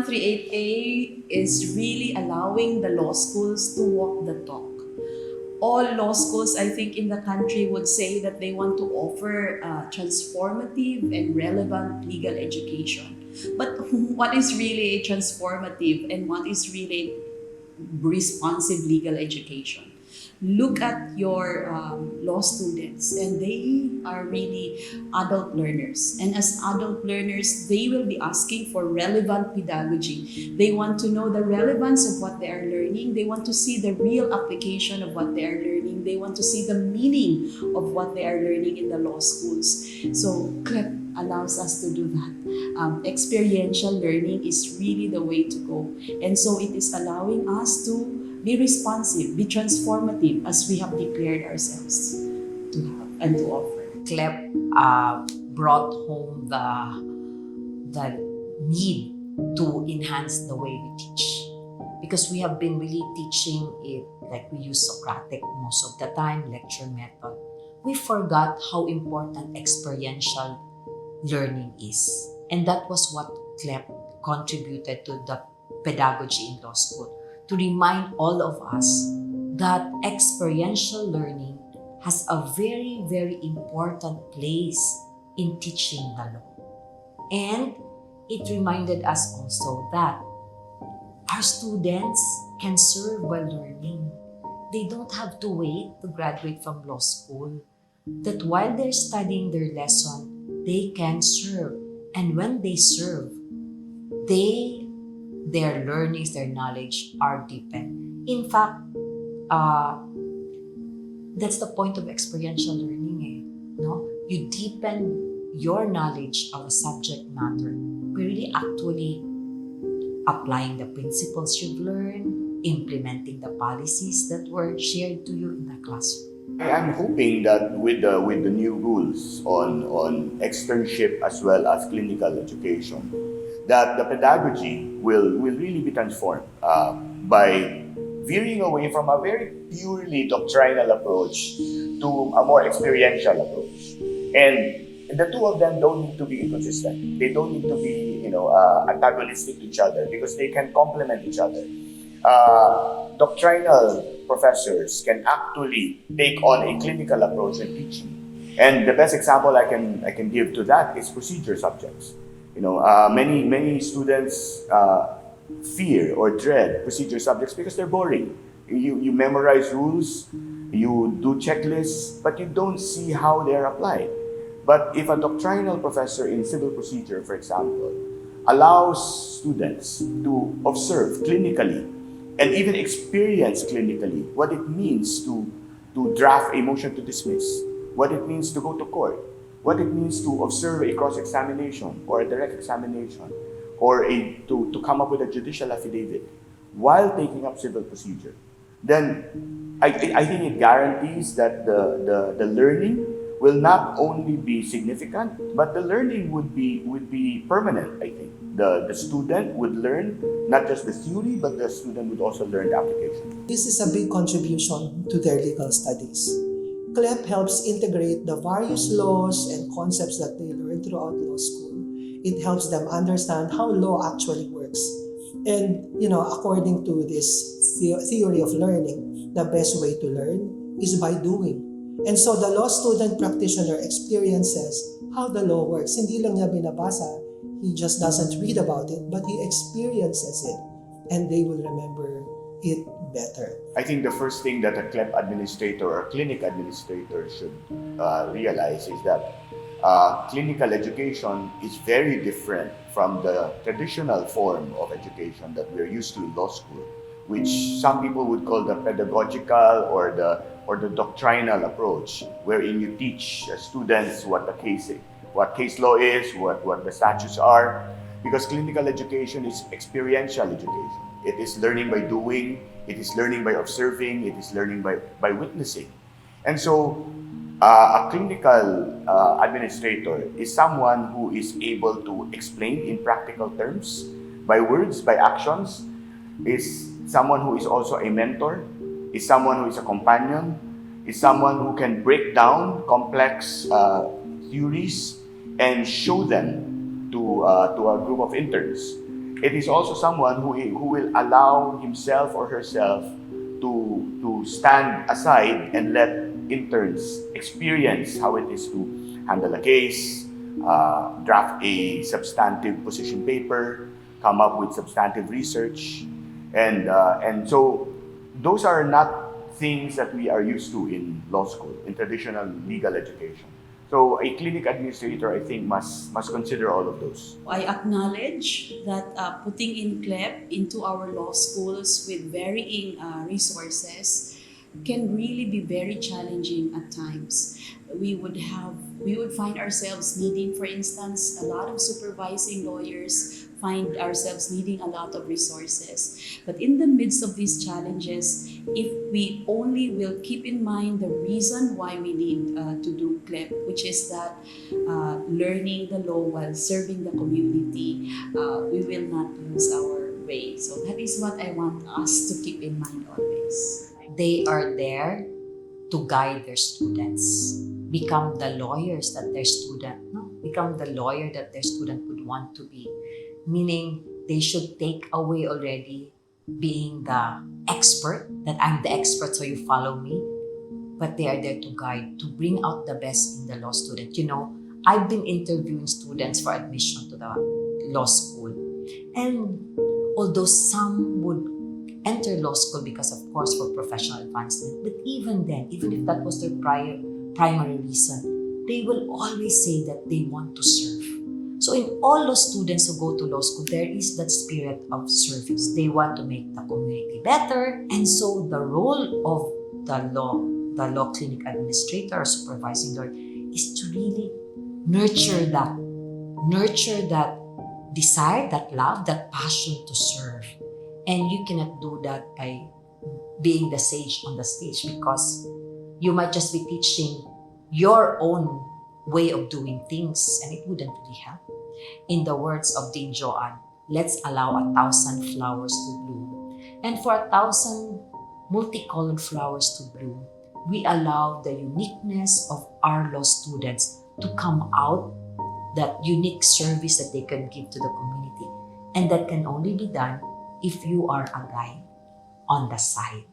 138A is really allowing the law schools to walk the talk. All law schools, I think, in the country would say that they want to offer transformative and relevant legal education. But what is really a transformative and what is really responsive legal education? Look at your law students, and they are really adult learners. And as adult learners, they will be asking for relevant pedagogy. They want to know the relevance of what they are learning. They want to see the real application of what they are learning. They want to see the meaning of what they are learning in the law schools. So CLEP allows us to do that. Experiential learning is really the way to go. And so it is allowing us to be responsive, be transformative as we have declared ourselves to have and to offer. CLEP brought home the need to enhance the way we teach, because we have been really teaching it like we use Socratic most of the time, lecture method. We forgot how important experiential learning is, and that was what CLEP contributed to the pedagogy in law school, to remind all of us that experiential learning has a very, very important place in teaching the law. And it reminded us also that our students can serve while learning. They don't have to wait to graduate from law school. That while they're studying their lesson, they can serve. And when they serve, their learnings, their knowledge are deepened. In fact, that's the point of experiential learning. No? You deepen your knowledge of a subject matter by really actually applying the principles you've learned, implementing the policies that were shared to you in the classroom. I'm hoping that with the new rules on externship as well as clinical education, that the pedagogy will really be transformed by veering away from a very purely doctrinal approach to a more experiential approach. And the two of them don't need to be inconsistent. They don't need to be antagonistic to each other, because they can complement each other. Doctrinal professors can actually take on a clinical approach in teaching. And the best example I can give to that is procedure subjects. Many students fear or dread procedure subjects because they're boring. You memorize rules, you do checklists, but you don't see how they're applied. But if a doctrinal professor in civil procedure, for example, allows students to observe clinically and even experience clinically what it means to draft a motion to dismiss, what it means to go to court, what it means to observe a cross-examination or a direct examination, or to come up with a judicial affidavit while taking up civil procedure, then I think it guarantees that the learning will not only be significant, but the learning would be permanent, I think. The student would learn not just the theory, but the student would also learn the application. This is a big contribution to their legal studies. CLEP helps integrate the various laws and concepts that they learn throughout law school. It helps them understand how law actually works. And, according to this theory of learning, the best way to learn is by doing. And so the law student practitioner experiences how the law works. Hindi lang niya binabasa, he just doesn't read about it, but he experiences it, and they will remember it better. I think the first thing that a CLEP administrator or clinic administrator should realize is that clinical education is very different from the traditional form of education that we're used to in law school, which some people would call the pedagogical or the doctrinal approach, wherein you teach students what case law is, what the statutes are, because clinical education is experiential education. It is learning by doing, it is learning by observing, it is learning by witnessing. And so a clinical administrator is someone who is able to explain in practical terms, by words, by actions, is someone who is also a mentor, is someone who is a companion, is someone who can break down complex theories and show them to a group of interns. it is also someone who will allow himself or herself to stand aside and let interns experience how it is to handle a case, draft a substantive position paper, come up with substantive research, and so those are not things that we are used to in law school, in traditional legal education. So a clinic administrator, I think, must consider all of those. I acknowledge that putting in CLEP into our law schools with varying resources can really be very challenging at times. We would find ourselves needing, for instance, a lot of supervising lawyers, find ourselves needing a lot of resources. But in the midst of these challenges, if we only will keep in mind the reason why we need to do CLEP, which is that learning the law while serving the community, we will not lose our way. So that is what I want us to keep in mind always. They are there to guide their students, become the lawyers that their student, no, become the lawyer that their student would want to be. Meaning they should take away already being the expert, that I'm the expert so you follow me, but they are there to guide, to bring out the best in the law student. You know, I've been interviewing students for admission to the law school, and although some would enter law school because, of course, for professional advancement, but even then, even if that was their primary reason, they will always say that they want to serve. So in all law students who go to law school, there is that spirit of service. They want to make the community better. And so the role of the law clinic administrator or supervising lawyer is to really nurture that desire, that love, that passion to serve. And you cannot do that by being the sage on the stage, because you might just be teaching your own way of doing things, and it wouldn't really help. In the words of Dean Joanne, let's allow 1,000 flowers to bloom. And for 1,000 multicolored flowers to bloom, we allow the uniqueness of our law students to come out, that unique service that they can give to the community. And that can only be done if you are a guide on the side.